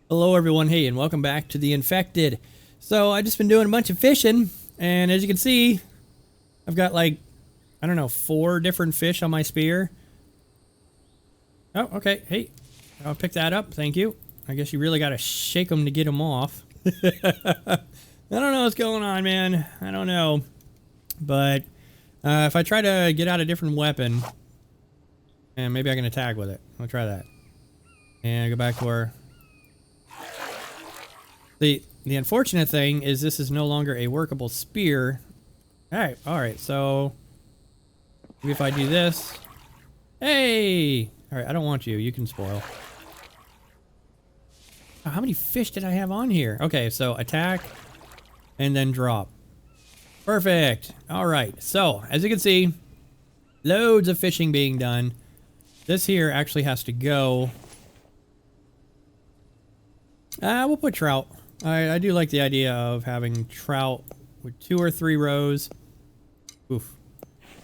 Hello everyone, hey, and welcome back to The Infected. So I just been doing a bunch of fishing, and as you can see, I've got like, I don't know, 4 different fish on my spear. Oh, okay, hey, I'll pick that up, thank you. I guess you really gotta shake them to get them off. I don't know what's going on, man. I don't know. But if I try to get out a different weapon, and maybe I can attack with it. I'll try that. And go back to our... The unfortunate thing is this is no longer a workable spear. Alright, so maybe if I do this. Hey! Alright, I don't want you. You can spoil. Oh, how many fish did I have on here? Okay, so attack and then drop. Perfect. Alright, so as you can see, loads of fishing being done. This here actually has to go. We'll put trout. I do like the idea of having trout with 2 or 3 rows. Oof.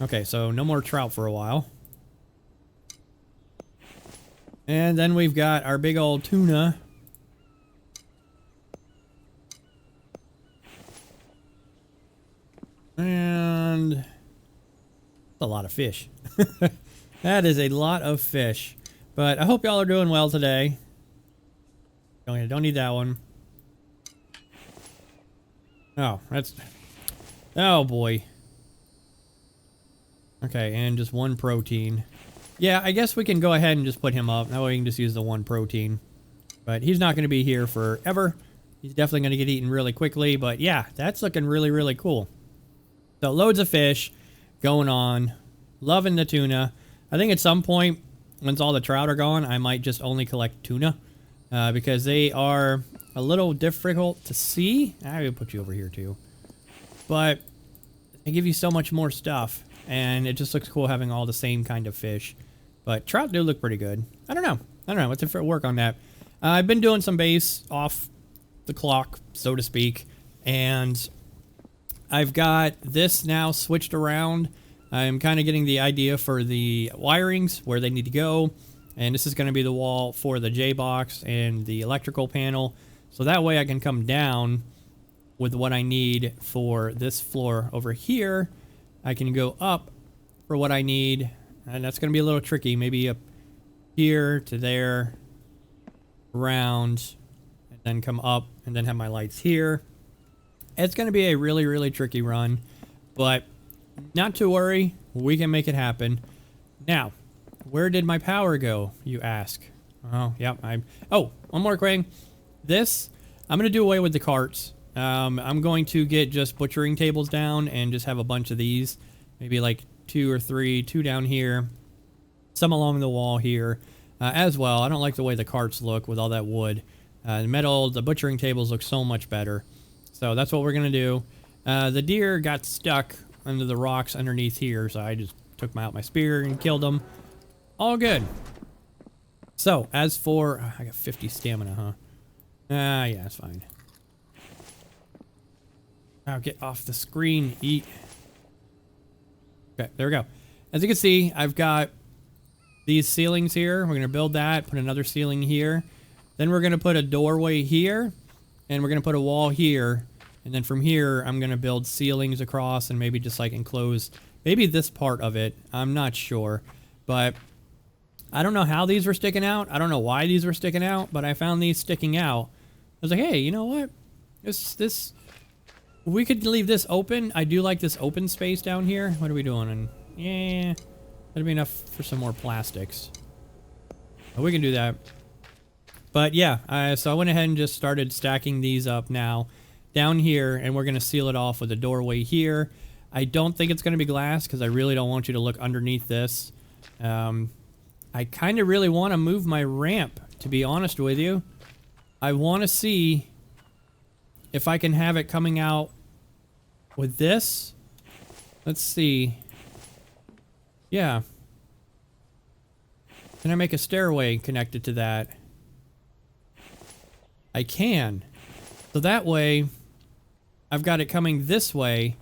Okay, so no more trout for a while. And then we've got our big old tuna. And that's a lot of fish. That is a lot of fish. But I hope y'all are doing well today. Don't need that one. Oh, that's... Oh, boy. Okay, and just 1 protein. Yeah, I guess we can go ahead and just put him up. That way we can just use the 1 protein. But he's not going to be here forever. He's definitely going to get eaten really quickly. But yeah, that's looking really, really cool. So loads of fish going on. Loving the tuna. I think at some point, once all the trout are gone, I might just only collect tuna. Because they are a little difficult to see. I will put you over here too. But they give you so much more stuff. And it just looks cool having all the same kind of fish. But trout do look pretty good. I don't know. Let's work on that. I've been doing some base off the clock, so to speak. And I've got this now switched around. I'm kind of getting the idea for the wirings, where they need to go. And this is going to be the wall for the J-box and the electrical panel. So that way I can come down with what I need for this floor over here. I can go up for what I need. And that's going to be a little tricky. Maybe up here to there, around, and then come up and then have my lights here. It's going to be a really, really tricky run. But not to worry. We can make it happen. Now, where did my power go, you ask? Oh, yeah. Oh, one more thing. This, I'm going to do away with the carts. I'm going to get just butchering tables down and just have a bunch of these. Maybe like 2 or 3, 2 down here. Some along the wall here as well. I don't like the way the carts look with all that wood. The butchering tables look so much better. So that's what we're going to do. The deer got stuck under the rocks underneath here, so I just took out my spear and killed them. All good. So, as for... I got 50 stamina, huh? Yeah, that's fine. Now get off the screen. Eat. Okay, there we go. As you can see, I've got these ceilings here. We're going to build that, put another ceiling here. Then we're going to put a doorway here. And we're going to put a wall here. And then from here, I'm going to build ceilings across and maybe just like enclose maybe this part of it. I'm not sure. But... I don't know how these were sticking out. I don't know why these were sticking out, but I found these sticking out. I was like, hey, you know what? We could leave this open. I do like this open space down here. What are we doing? And yeah, that'd be enough for some more plastics. But we can do that. But yeah, so I went ahead and just started stacking these up now down here, and we're going to seal it off with a doorway here. I don't think it's going to be glass because I really don't want you to look underneath this. I kind of really want to move my ramp, to be honest with you. I want to see if I can have it coming out with this. Let's see. Yeah. Can I make a stairway connected to that? I can. So that way, I've got it coming this way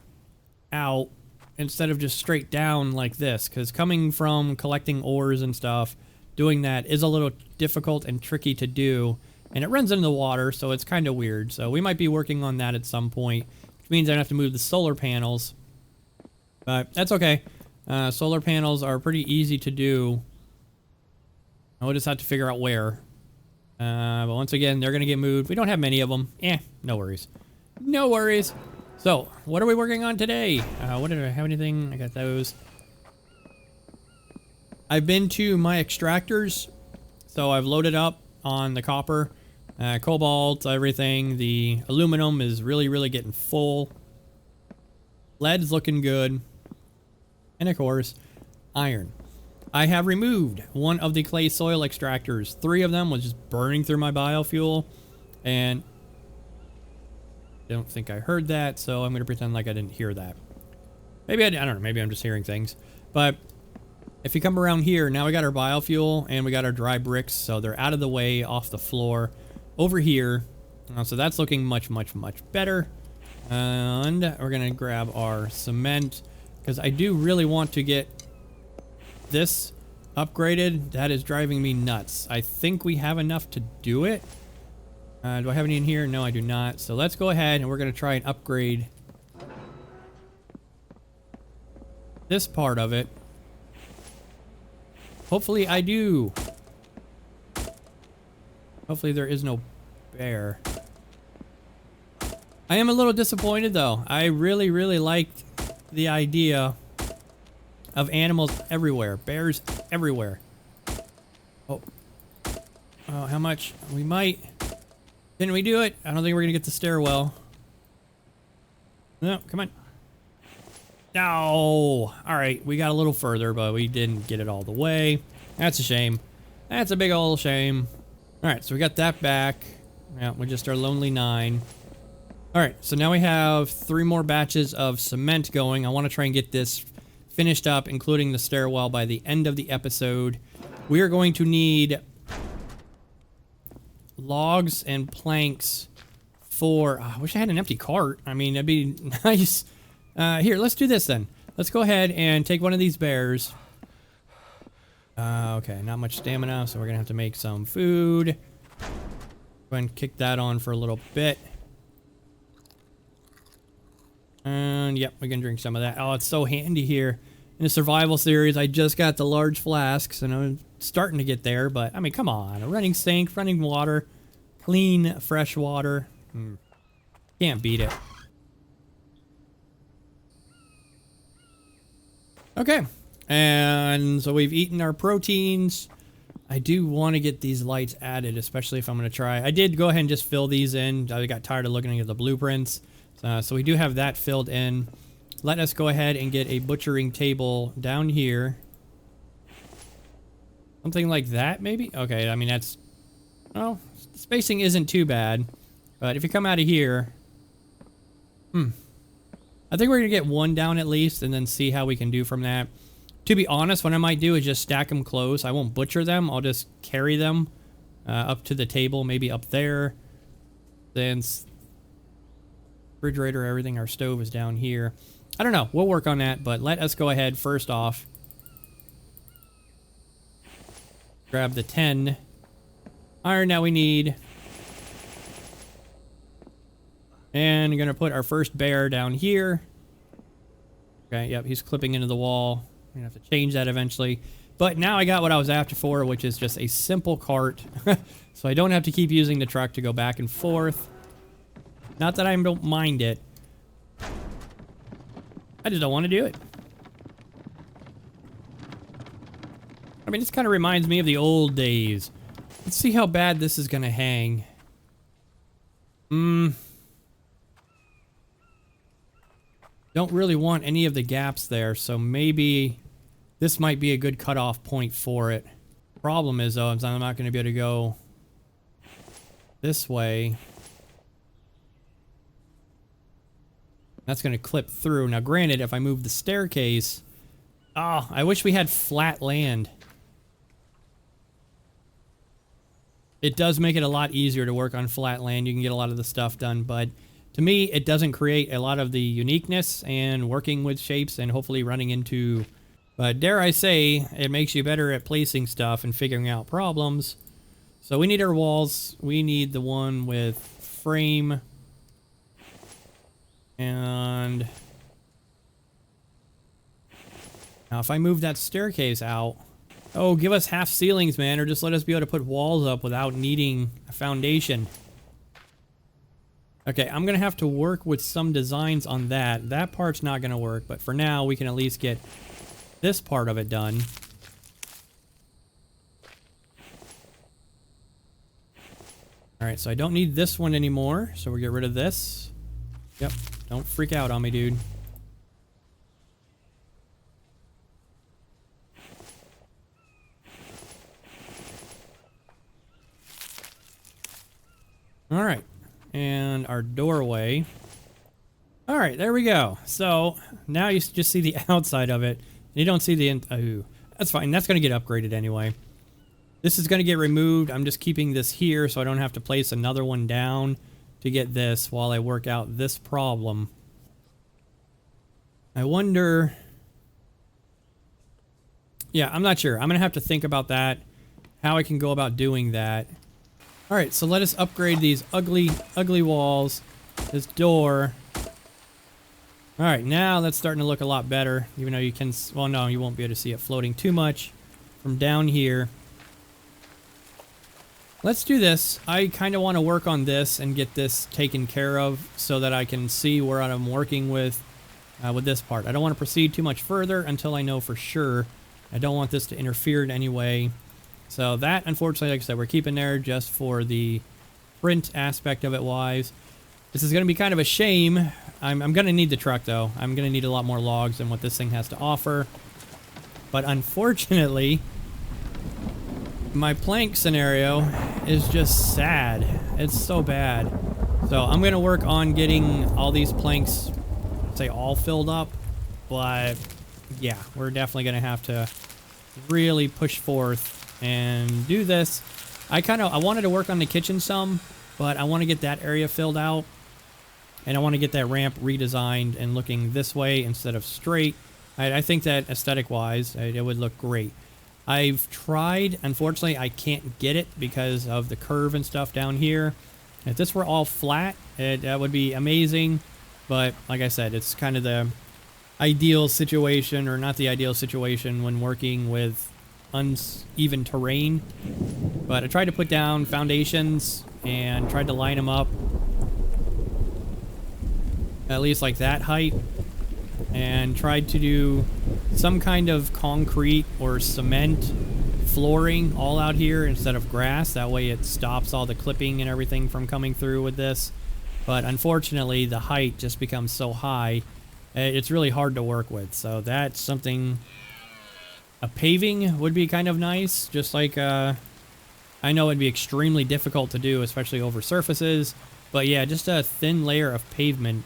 out instead of just straight down like this, because coming from collecting ores and stuff, doing that is a little difficult and tricky to do And it runs into the water, so it's kind of weird. So we might be working on that at some point, which means I have to move the solar panels. But that's okay. Solar panels are pretty easy to do. I'll just have to figure out where. But once again, they're going to get moved. We don't have many of them. No worries. No worries. So, what are we working on today? What did I have anything? I got those. I've been to my extractors. So I've loaded up on the copper, cobalt, everything. The aluminum is really, really getting full. Lead's looking good. And of course, iron. I have removed one of the clay soil extractors. 3 of them was just burning through my biofuel. And I don't think I heard that, so I'm going to pretend like I didn't hear that. Maybe I don't know. Maybe I'm just hearing things. But if you come around here, now we got our biofuel and we got our dry bricks. So they're out of the way, off the floor, over here. So that's looking much, much, much better. And we're going to grab our cement because I do really want to get this upgraded. That is driving me nuts. I think we have enough to do it. Do I have any in here? No, I do not. So let's go ahead and we're going to try and upgrade this part of it. Hopefully I do. Hopefully there is no bear. I am a little disappointed though. I really, really liked the idea of animals everywhere. Bears everywhere. Oh, how much? We might. Can we do it? I don't think we're gonna get the stairwell. No, come on. No. All right, we got a little further, but we didn't get it all the way. That's a shame. That's a big old shame. All right, so we got that back. Yeah, we just our lonely 9. All right, so now we have 3 more batches of cement going. I want to try and get this finished up, including the stairwell, by the end of the episode. We are going to need logs and planks for... I wish I had an empty cart. I mean, that'd be nice. Here, let's do this then. Let's go ahead and take one of these bears. Okay, not much stamina, so we're going to have to make some food. Go ahead and kick that on for a little bit. And, yep, we can drink some of that. Oh, it's so handy here. In the survival series, I just got the large flasks, and I'm starting to get there, but, I mean, come on. A running sink, running water, clean, fresh water. Can't beat it. Okay. And so we've eaten our proteins. I do want to get these lights added, especially if I'm going to try. I did go ahead and just fill these in. I got tired of looking at the blueprints. So we do have that filled in. Let us go ahead and get a butchering table down here. Something like that, maybe? Okay, I mean, that's... Oh, spacing isn't too bad. But if you come out of here... I think we're going to get 1 down at least and then see how we can do from that. To be honest, what I might do is just stack them close. I won't butcher them. I'll just carry them up to the table, maybe up there. Then... refrigerator, everything, our stove is down here. I don't know, we'll work on that, but let us go ahead first off. Grab the 10 iron that we need. And I'm gonna put our first bear down here. Okay, yep, he's clipping into the wall. I'm gonna have to change that eventually. But now I got what I was after for, which is just a simple cart. So I don't have to keep using the truck to go back and forth. Not that I don't mind it. I just don't want to do it. I mean, this kind of reminds me of the old days. Let's see how bad this is going to hang. Don't really want any of the gaps there, so maybe this might be a good cutoff point for it. Problem is, though, I'm not going to be able to go this way. That's going to clip through. Now, granted, if I move the staircase... Oh, I wish we had flat land. It does make it a lot easier to work on flat land. You can get a lot of the stuff done, but to me, it doesn't create a lot of the uniqueness and working with shapes and hopefully running into... But dare I say, it makes you better at placing stuff and figuring out problems. So we need our walls. We need the one with frame. And now if I move that staircase out, oh, give us half ceilings, man, or just let us be able to put walls up without needing a foundation. Okay, I'm gonna have to work with some designs on that. That part's not gonna work, but for now we can at least get this part of it done. Alright, so I don't need this one anymore, so we'll get rid of this. Yep, don't freak out on me, dude. Alright, and our doorway. Alright, there we go. So, now you just see the outside of it. You don't see the... oh, that's fine, that's going to get upgraded anyway. This is going to get removed. I'm just keeping this here so I don't have to place another one down to get this while I work out this problem. I wonder... yeah, I'm not sure. I'm going to have to think about that, how I can go about doing that. Alright, so let us upgrade these ugly, ugly walls, this door. Alright, now that's starting to look a lot better, even though you can... well, no, you won't be able to see it floating too much from down here. Let's do this. I kind of want to work on this and get this taken care of so that I can see where I'm working with this part. I don't want to proceed too much further until I know for sure. I don't want this to interfere in any way. So that, unfortunately, like I said, we're keeping there just for the print aspect of it wise. This is going to be kind of a shame. I'm going to need the truck, though. I'm going to need a lot more logs than what this thing has to offer. But unfortunately, my plank scenario is just sad. It's so bad. So I'm going to work on getting all these planks, say, all filled up. But yeah, we're definitely going to have to really push forth and do this. I wanted to work on the kitchen some, but I want to get that area filled out. And I want to get that ramp redesigned and looking this way instead of straight. I think that aesthetic-wise, it would look great. I've tried. Unfortunately, I can't get it because of the curve and stuff down here. If this were all flat, that would be amazing. But like I said, it's kind of the ideal situation, or not the ideal situation, when working with uneven terrain. But I tried to put down foundations and tried to line them up at least like that height, and tried to do some kind of concrete or cement flooring all out here instead of grass. That way it stops all the clipping and everything from coming through with this. But unfortunately, the height just becomes so high, it's really hard to work with. So that's something... a paving would be kind of nice, just like I know it'd be extremely difficult to do, especially over surfaces. But yeah, just a thin layer of pavement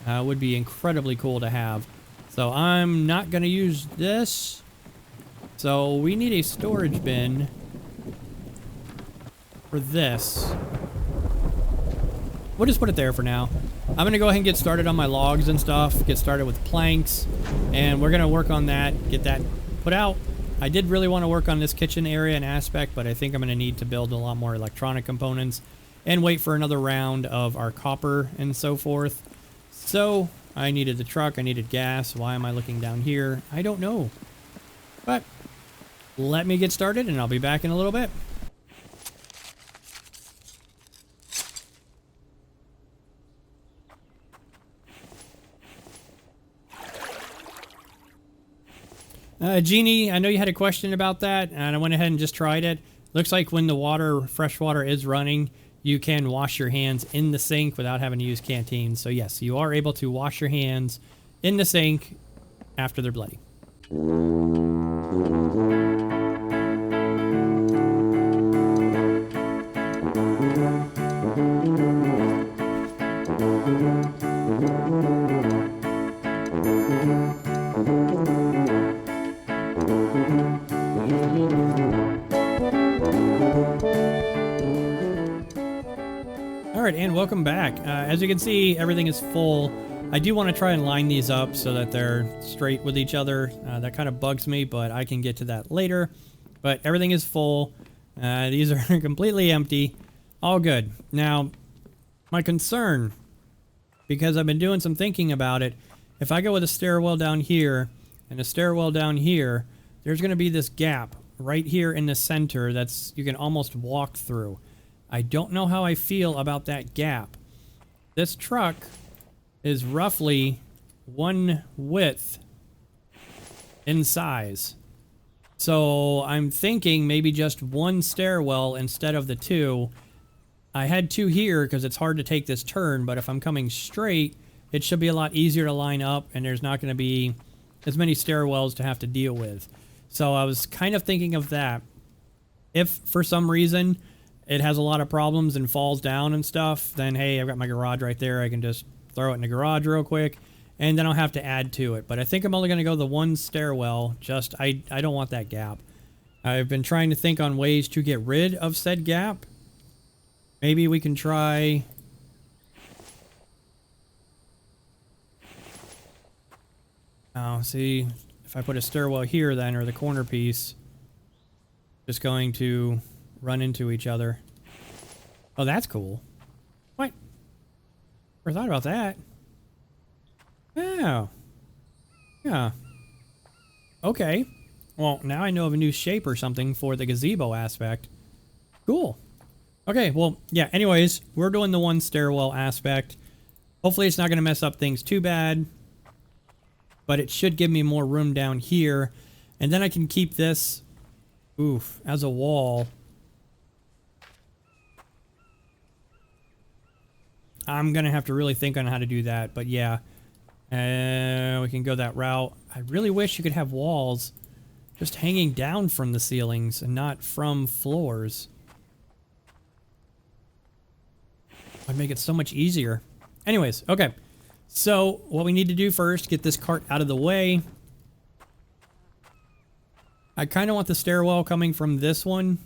would be incredibly cool to have. So I'm not going to use this. So we need a storage bin for this. We'll just put it there for now. I'm going to go ahead and get started on my logs and stuff. Get started with planks. And we're going to work on that. Get that put out. I did really want to work on this kitchen area and aspect, but I think I'm going to need to build a lot more electronic components and wait for another round of our copper and so forth. So I needed the truck, I needed gas. Why am I looking down here? I don't know. But let me get started and I'll be back in a little bit. Jeannie, I know you had a question about that, and I went ahead and just tried it. Looks like when the water, fresh water is running, you can wash your hands in the sink without having to use canteens. So yes, you are able to wash your hands in the sink after they're bloody. Alright, and welcome back. As you can see, everything is full. I do want to try and line these up so that they're straight with each other. That kind of bugs me, but I can get to that later. But everything is full. These are completely empty. All good. Now, my concern, because I've been doing some thinking about it, if I go with a stairwell down here and a stairwell down here, there's going to be this gap right here in the center that's you can almost walk through. I don't know how I feel about that gap. This truck is roughly one width in size. So I'm thinking maybe just one stairwell instead of the two. I had two here because it's hard to take this turn, but if I'm coming straight, it should be a lot easier to line up and there's not going to be as many stairwells to have to deal with. So I was kind of thinking of that. If for some reason it has a lot of problems and falls down and stuff, then hey, I've got my garage right there. I can just throw it in the garage real quick and then I'll have to add to it. But I think I'm only going to go the one stairwell. Just, I don't want that gap. I've been trying to think on ways to get rid of said gap. Maybe we can try... Oh, see, if I put a stairwell here then, or the corner piece, just going to run into each other. Oh, that's cool. What? Never thought about that. Oh. Yeah. Okay. Well, now I know of a new shape or something for the gazebo aspect. Cool. Okay, well, yeah, anyways, we're doing the one stairwell aspect. Hopefully it's not going to mess up things too bad. But it should give me more room down here. And then I can keep this, as a wall. I'm going to have to really think on how to do that. But yeah, we can go that route. I really wish you could have walls just hanging down from the ceilings and not from floors. Would make it so much easier. Anyways, okay. So, what we need to do first, get this cart out of the way. I kind of want the stairwell coming from this one.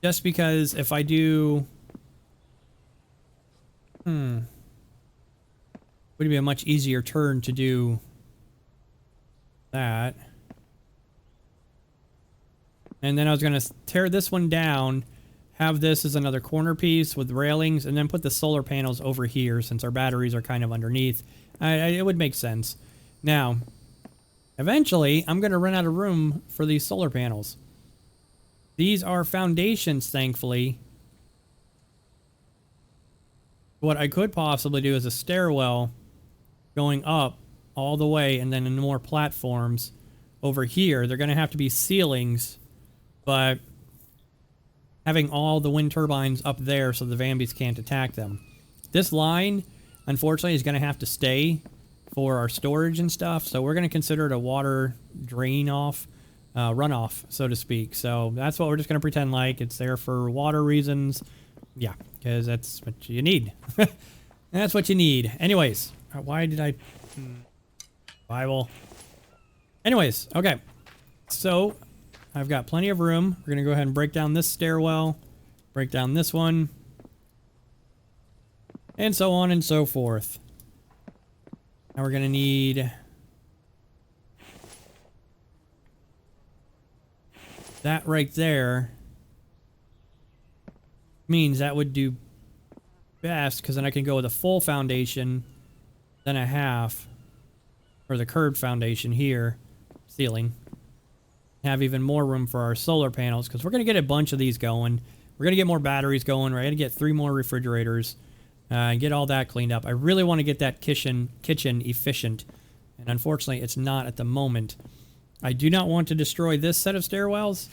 Just because if I do... would be a much easier turn to do that. And then I was going to tear this one down, have this as another corner piece with railings, and then put the solar panels over here since our batteries are kind of underneath. It would make sense. Now, eventually, I'm going to run out of room for these solar panels. These are foundations, thankfully. What I could possibly do is a stairwell going up all the way and then in more platforms over here. They're going to have to be ceilings, but having all the wind turbines up there so the Vambies can't attack them. This line, unfortunately, is going to have to stay for our storage and stuff, so we're going to consider it a water drain-off, runoff, so to speak. So that's what we're just going to pretend like. It's there for water reasons. Yeah, because that's what you need. That's what you need. Anyways, why did I... Bible. Anyways, okay. So... I've got plenty of room. We're going to go ahead and break down this stairwell, break down this one, and so on and so forth. Now we're going to need that right there. Means that would do best because then I can go with a full foundation, then a half, or the curved foundation here, ceiling. Have even more room for our solar panels because we're going to get a bunch of these going. We're going to get more batteries going. We're going to get 3 more refrigerators and get all that cleaned up. I really want to get that kitchen efficient, and unfortunately it's not at the moment. I do not want to destroy this set of stairwells.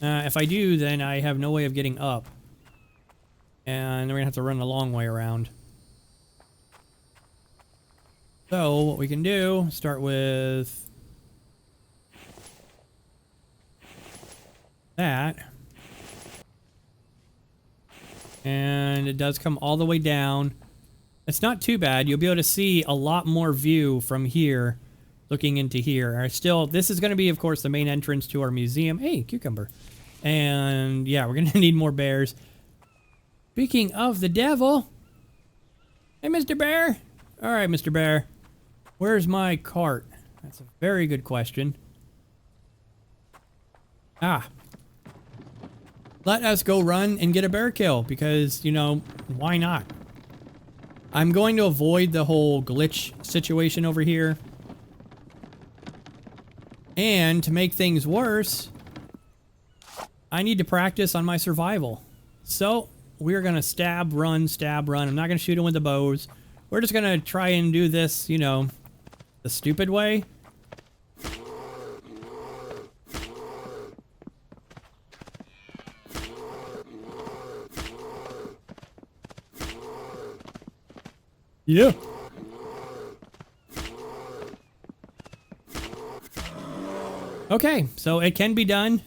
If I do, then I have no way of getting up, and we're going to have to run a long way around. So what we can do, start with that, and it does come all the way down. It's not too bad. You'll be able to see a lot more view from here looking into here. This is going to be, of course, the main entrance to our museum. Hey, cucumber. And yeah, we're going to need more bears. Speaking of the devil, hey, Mr. Bear. All right, Mr. Bear, where's my cart? That's a very good question. Ah. Let us go run and get a bear kill because, you know, why not? I'm going to avoid the whole glitch situation over here. And to make things worse, I need to practice on my survival. So we're going to stab, run, stab, run. I'm not going to shoot him with the bows. We're just going to try and do this, you know, the stupid way. Yeah. Okay, so it can be done.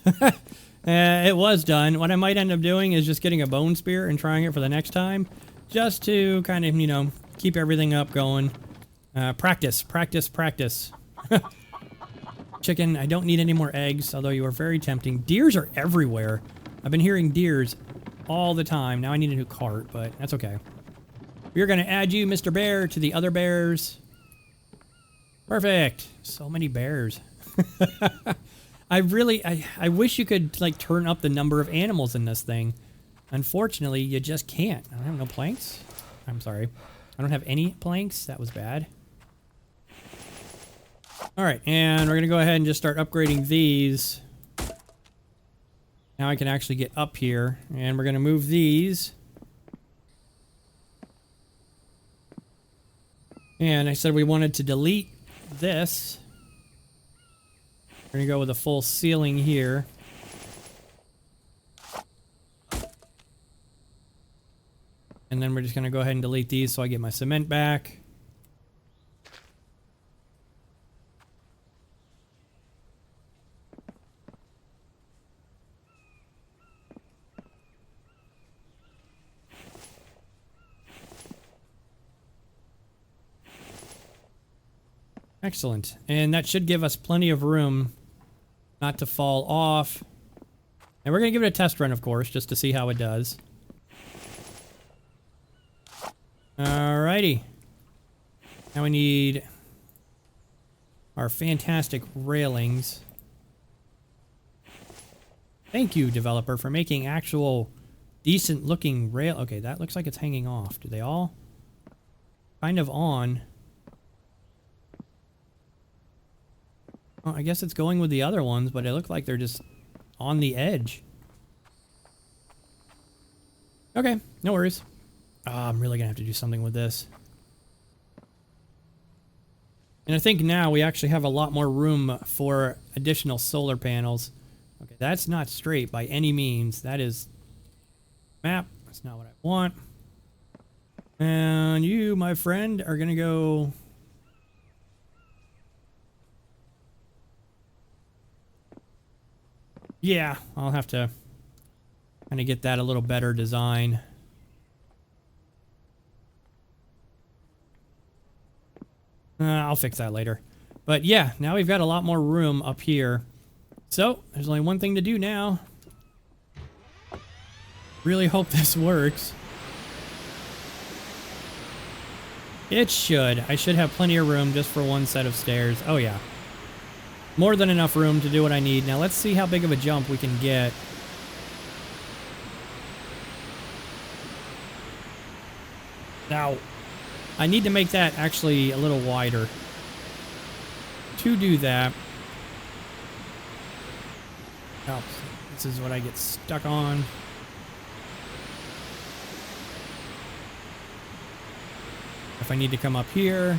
It was done. What I might end up doing is just getting a bone spear and trying it for the next time. Just to kind of, you know, keep everything up going. Practice, practice, practice. Chicken, I don't need any more eggs, although you are very tempting. Deers are everywhere. I've been hearing deers all the time. Now I need a new cart, but that's okay. We're going to add you, Mr. Bear, to the other bears. Perfect. So many bears. I wish you could, like, turn up the number of animals in this thing. Unfortunately, you just can't. I don't have no planks. I'm sorry. I don't have any planks. That was bad. All right, and we're going to go ahead and just start upgrading these. Now I can actually get up here, and we're going to move these. And I said we wanted to delete this. We're going to go with a full ceiling here. And then we're just going to go ahead and delete these so I get my cement back. Excellent. And that should give us plenty of room not to fall off. And we're going to give it a test run, of course, just to see how it does. Alrighty. Now we need our fantastic railings. Thank you, developer, for making actual decent looking rail. Okay, that looks like it's hanging off. Do they all kind of on? Well, I guess it's going with the other ones, but it looked like they're just on the edge. Okay, no worries. I'm really gonna have to do something with this. And I think now we actually have a lot more room for additional solar panels. Okay, that's not straight by any means. That is map. That's not what I want. And you, my friend, are gonna go... Yeah, I'll have to kind of get that a little better design. I'll fix that later. But yeah, now we've got a lot more room up here. So, there's only one thing to do now. Really hope this works. It should. I should have plenty of room just for one set of stairs. Oh yeah. More than enough room to do what I need. Now let's see how big of a jump we can get. Now, I need to make that actually a little wider. To do that... Oh, this is what I get stuck on. If I need to come up here...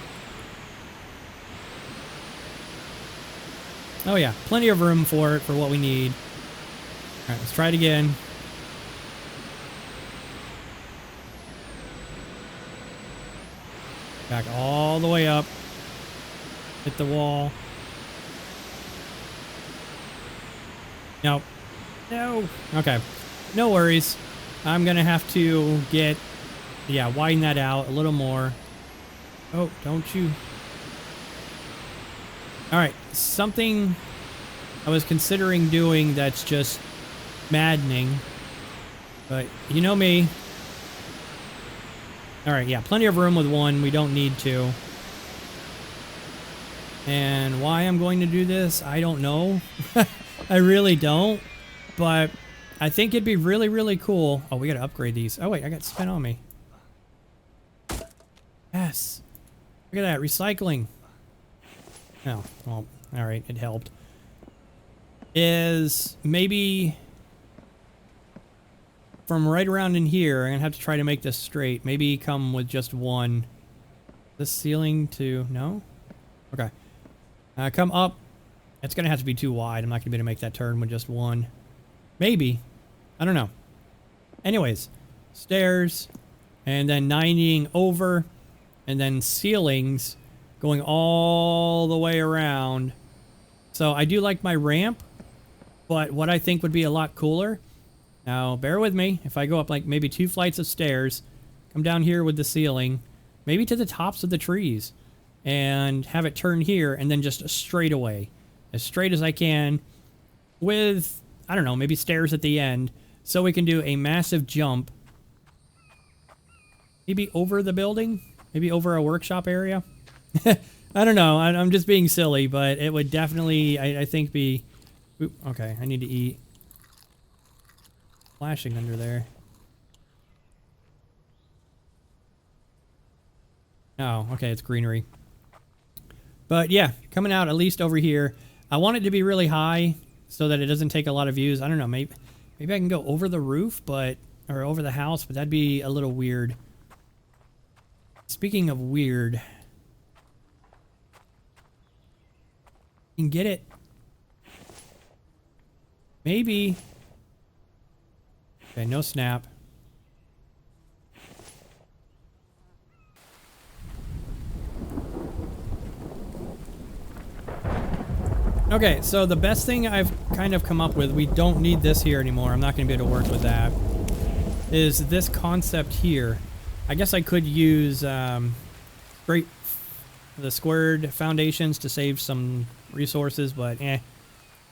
Oh yeah, plenty of room for it, for what we need. Alright, let's try it again. Back all the way up. Hit the wall. No. No. Okay. No worries. I'm gonna have to get... Yeah, widen that out a little more. Oh, don't you... Alright, something I was considering doing that's just maddening. But you know me. Alright, yeah, plenty of room with one. We don't need to. And why I'm going to do this, I don't know. I really don't, but I think it'd be really, really cool. Oh, we gotta upgrade these. Oh wait, I got spent on me. Yes. Look at that, recycling. Oh, well, all right, it helped. Is maybe from right around in here, I'm gonna have to try to make this straight. Maybe come with just one. This ceiling to, no? Okay. Come up. It's gonna have to be too wide. I'm not gonna be able to make that turn with just one. Maybe. I don't know. Anyways, stairs, and then 90ing over, and then ceilings going all the way around. So I do like my ramp, but what I think would be a lot cooler. Now, bear with me. If I go up like maybe 2 flights of stairs, come down here with the ceiling, maybe to the tops of the trees, and have it turn here, and then just straight away. As straight as I can, with, I don't know, maybe stairs at the end, so we can do a massive jump. Maybe over the building? Maybe over a workshop area? I don't know. I'm just being silly, but it would definitely, I think, be... Oop, okay, I need to eat. Flashing under there. Oh, okay, it's greenery. But yeah, coming out at least over here. I want it to be really high so that it doesn't take a lot of views. I don't know, maybe I can go over the roof, but or over the house, but that'd be a little weird. Speaking of weird, you can get it. Maybe. Okay, no snap. Okay, so the best thing I've kind of come up with, we don't need this here anymore, I'm not going to be able to work with that, is this concept here. I guess I could use the squared foundations to save some resources, but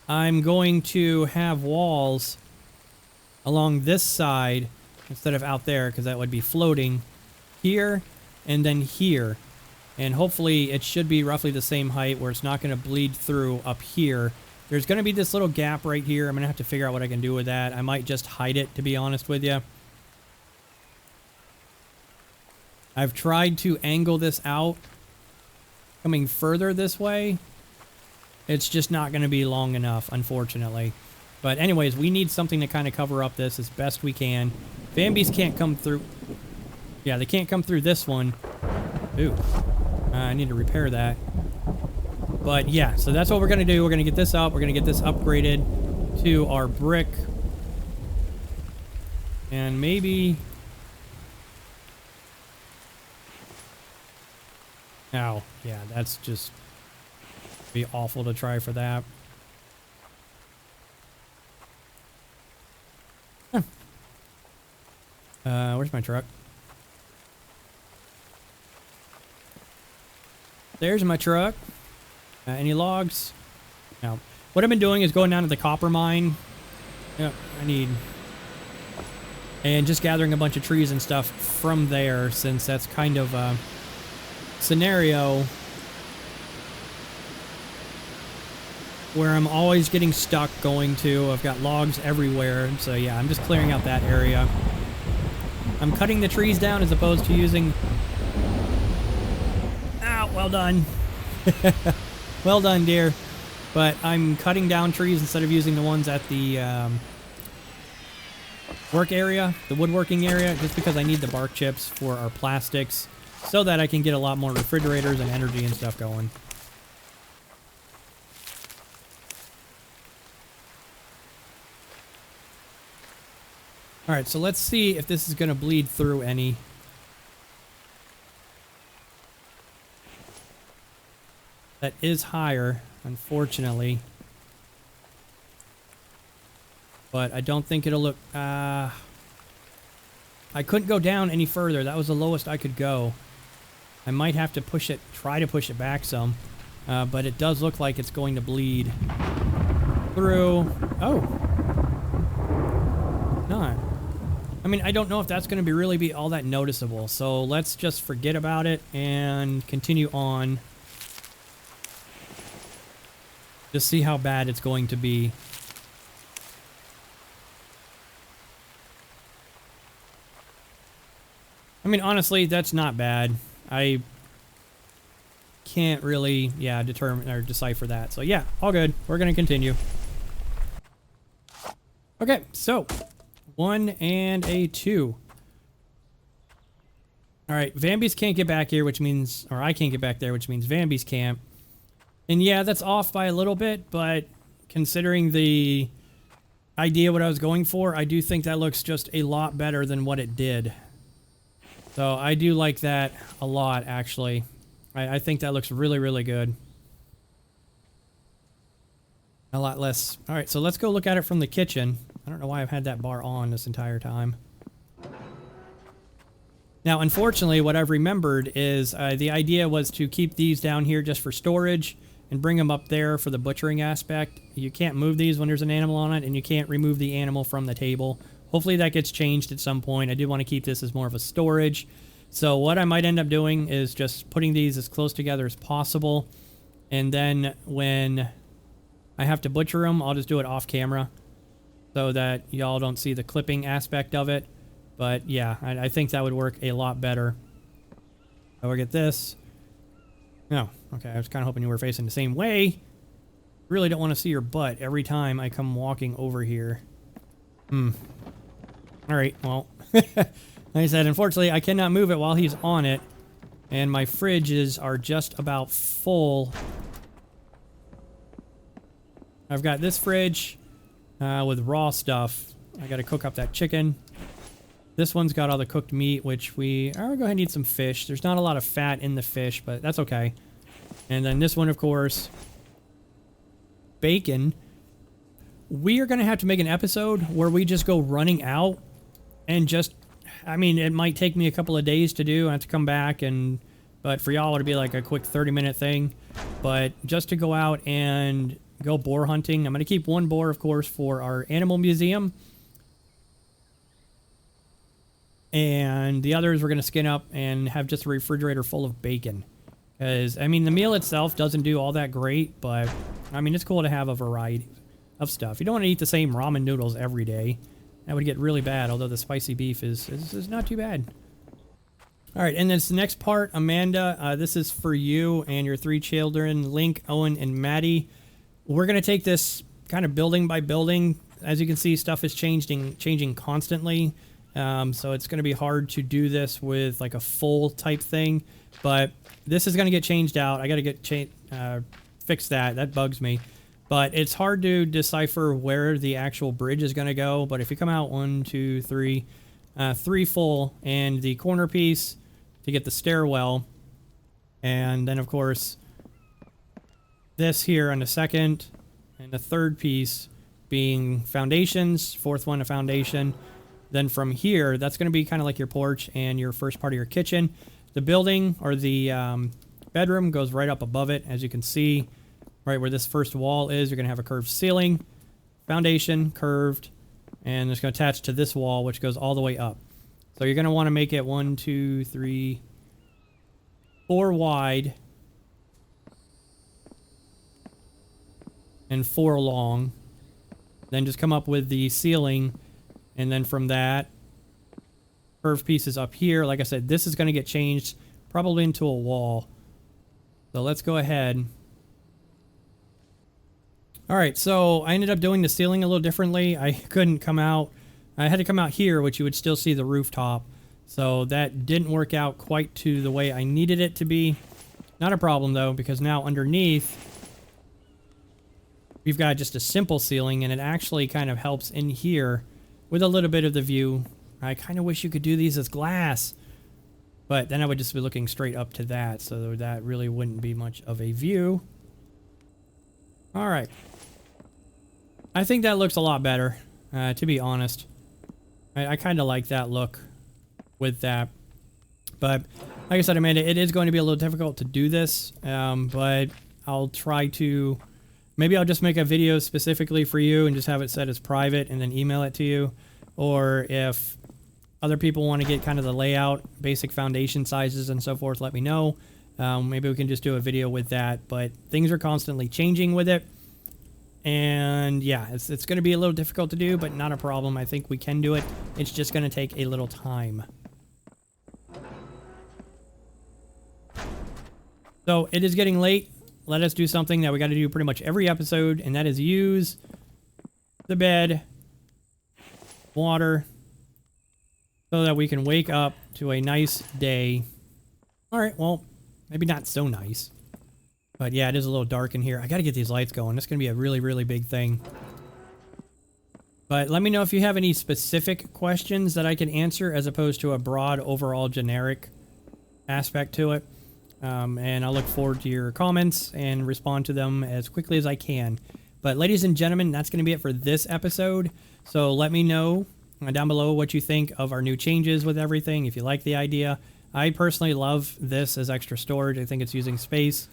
I'm going to have walls along this side instead of out there, because that would be floating here and then here. And hopefully it should be roughly the same height where it's not going to bleed through up here. There's going to be this little gap right here. I'm going to have to figure out what I can do with that. I might just hide it, to be honest with you. I've tried to angle this out coming further this way. It's just not going to be long enough, unfortunately. But anyways, we need something to kind of cover up this as best we can. Bambies can't come through. Yeah, they can't come through this one. Ooh. I need to repair that. But yeah, so that's what we're going to do. We're going to get this up. We're going to get this upgraded to our brick. And maybe... Oh, yeah, that's just... be awful to try for that. Huh. Where's my truck? There's my truck. Any logs? No. What I've been doing is going down to the copper mine. Yep, I need... And just gathering a bunch of trees and stuff from there, since that's kind of a scenario where I'm always getting stuck going to. I've got logs everywhere, so yeah, I'm just clearing out that area. I'm cutting the trees down as opposed to using... Ow, well done. Well done, dear. But I'm cutting down trees instead of using the ones at the work area, the woodworking area, just because I need the bark chips for our plastics so that I can get a lot more refrigerators and energy and stuff going. Alright, so let's see if this is going to bleed through any. That is higher, unfortunately. But I don't think it'll look... I couldn't go down any further. That was the lowest I could go. I might have to push it, try to push it back some. But it does look like it's going to bleed through... Oh! Not. I mean, I don't know if that's going to really be all that noticeable. So let's just forget about it and continue on. Just see how bad it's going to be. mean, honestly, that's not bad. I can't really, yeah, determine or decipher that. So yeah, all good. We're going to continue. Okay, so 1 and a 2. All right, Vambies can't get back here, which means, or I can't get back there, which means Vambies can't. And yeah, that's off by a little bit, but considering the idea what I was going for, I do think that looks just a lot better than what it did. So I do like that a lot, actually. I think that looks really, really good. A lot less. All right, so let's go look at it from the kitchen. I don't know why I've had that bar on this entire time. Now, unfortunately, what I've remembered is the idea was to keep these down here just for storage and bring them up there for the butchering aspect. You can't move these when there's an animal on it, and you can't remove the animal from the table. Hopefully that gets changed at some point. I do want to keep this as more of a storage. So what I might end up doing is just putting these as close together as possible. And then when I have to butcher them, I'll just do it off camera so that y'all don't see the clipping aspect of it. But yeah, I think that would work a lot better. So we'll get this. No, okay, I was kind of hoping you were facing the same way. Really don't want to see your butt every time I come walking over here. Alright, well, like I said, unfortunately, I cannot move it while he's on it. And my fridges are just about full. I've got this fridge with raw stuff. I got to cook up that chicken. This one's got all the cooked meat, which we are going to go ahead and eat some fish. There's not a lot of fat in the fish, but that's okay. And then this one, of course, bacon. We are going to have to make an episode where we just go running out and just, I mean, it might take me a couple of days to do. I have to come back, but for y'all, it'll be like a quick 30-minute thing. But just to go out and go boar hunting. I'm going to keep one boar, of course, for our animal museum. And the others we're going to skin up and have just a refrigerator full of bacon. Because, I mean, the meal itself doesn't do all that great, but, I mean, it's cool to have a variety of stuff. You don't want to eat the same ramen noodles every day. That would get really bad, although the spicy beef is not too bad. All right, and this next part, Amanda, this is for you and your 3 children, Link, Owen, and Maddie. We're going to take this kind of building by building. As you can see, stuff is changing constantly. So it's going to be hard to do this with like a full type thing, but this is going to get changed out. I got to fix that. That bugs me, but it's hard to decipher where the actual bridge is going to go. But if you come out 1, 2, 3, 3 full, and the corner piece to get the stairwell, and then of course this here on the second, and the third piece being foundations, 4th one a foundation. Then from here, that's going to be kind of like your porch and your first part of your kitchen. The building or the bedroom goes right up above it. As you can see, right where this first wall is, you're going to have a curved ceiling, foundation, curved, and it's going to attach to this wall, which goes all the way up. So you're going to want to make it 1, 2, 3, 4 wide and 4 long. Then just come up with the ceiling. And then from that, curved pieces up here. Like I said, this is going to get changed probably into a wall. So let's go ahead. All right, so I ended up doing the ceiling a little differently. I couldn't come out. I had to come out here, which you would still see the rooftop. So that didn't work out quite to the way I needed it to be. Not a problem, though, because now underneath, we've got just a simple ceiling, and it actually kind of helps in here with a little bit of the view. I kind of wish you could do these as glass, but then I would just be looking straight up to that, so that really wouldn't be much of a view. All right. I think that looks a lot better, to be honest. I kind of like that look with that. But like I said, Amanda, it is going to be a little difficult to do this, but I'll try to... Maybe I'll just make a video specifically for you and just have it set as private and then email it to you. Or if other people want to get kind of the layout, basic foundation sizes and so forth, let me know. Maybe we can just do a video with that. But things are constantly changing with it. And yeah, it's going to be a little difficult to do, but not a problem. I think we can do it. It's just going to take a little time. So it is getting late. Let us do something that we got to do pretty much every episode, and that is use the bed, water, so that we can wake up to a nice day. All right, well, maybe not so nice. But yeah, it is a little dark in here. I got to get these lights going. This is going to be a really, really big thing. But let me know if you have any specific questions that I can answer as opposed to a broad, overall, generic aspect to it. And I'll look forward to your comments and respond to them as quickly as I can. But ladies and gentlemen, that's going to be it for this episode. So let me know down below what you think of our new changes with everything, if you like the idea. I personally love this as extra storage. I think it's using space.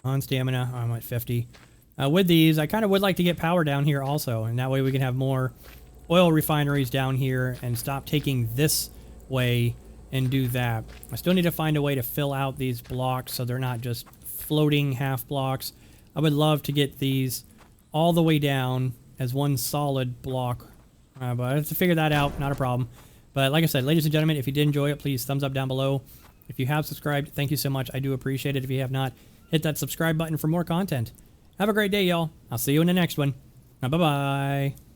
On stamina, I'm at 50. With these, I kind of would like to get power down here also, and that way we can have more oil refineries down here and stop taking this way and do that. I still need to find a way to fill out these blocks so they're not just floating half blocks. I would love to get these all the way down as one solid block, but I have to figure that out, not a problem. But like I said, ladies and gentlemen, if you did enjoy it, please thumbs up down below. If you have subscribed, thank you so much. I do appreciate it. If you have not, hit that subscribe button for more content. Have a great day, y'all. I'll see you in the next one. Bye-bye.